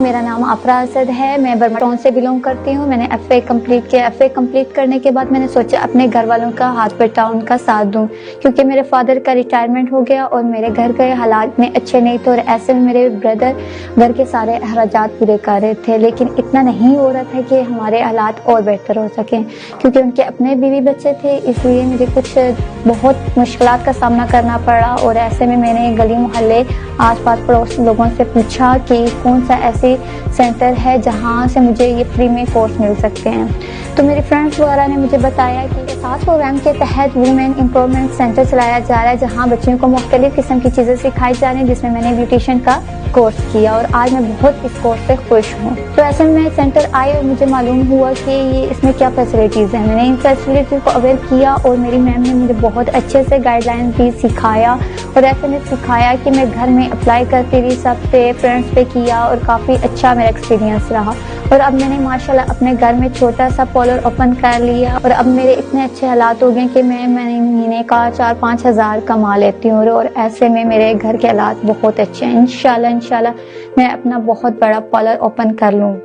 میرا نام افرا اسد ہے، میں برما ٹاؤن سے بلونگ کرتی ہوں۔ میں نے ایف اے کمپلیٹ کیا۔ ایف اے کمپلیٹ کرنے کے بعد میں نے سوچا اپنے گھر والوں کا ہاتھ بٹاؤں، ان کا ساتھ دوں، کیونکہ میرے فادر کا ریٹائرمنٹ ہو گیا اور میرے گھر کے حالات اتنے اچھے نہیں تھے، اور ایسے میں میرے بردر گھر کے سارے اخراجات پورے کر رہے تھے، لیکن اتنا نہیں ہو رہا تھا کہ ہمارے حالات اور بہتر ہو سکیں، کیونکہ ان کے اپنے بیوی بچے تھے، اس لیے مجھے کچھ بہت مشکلات کا سامنا کرنا پڑا۔ اور ایسے میں نے گلی محلے آس پاس پڑوس لوگوں سے پوچھا کہ کون سا ایسی سینٹر ہے جہاں سے مجھے یہ فری میں کورس مل سکتے ہیں، تو میری فرینڈس وغیرہ نے مجھے بتایا کہ ساتھ پروگرام کے تحت وومن امپاورمنٹ سینٹر چلایا جا رہا ہے، جہاں بچیوں کو مختلف قسم کی چیزیں سکھائی جا رہی ہیں، جس میں میں نے بیوٹیشین کا کورس کیا، اور آج میں بہت اس کورس سے خوش ہوں۔ تو ایسے میں سینٹر آئے اور مجھے معلوم ہوا کہ اس میں کیا فیسلٹیز ہیں۔ میں نے ان فیسلٹیز کو اویئر کیا، اور میری میم نے مجھے بہت اچھے سے گائیڈ لائن دی، سکھایا، اور ایسے میں سکھایا کہ میں گھر میں اپلائی کرتی رہی، سب پہ فرینڈس پہ کیا، اور کافی اچھا میرا ایکسپیرینس رہا۔ اور اب میں نے ماشاءاللہ اپنے گھر میں چھوٹا سا پارلر اوپن کر لیا، اور اب میرے اتنے اچھے حالات ہو گئے کہ میں مہینے کا 4-5 ہزار کما لیتی ہوں، اور ایسے میں میرے گھر کے حالات بہت اچھے ہیں۔ انشاءاللہ میں اپنا بہت بڑا پارلر اوپن کر لوں گی۔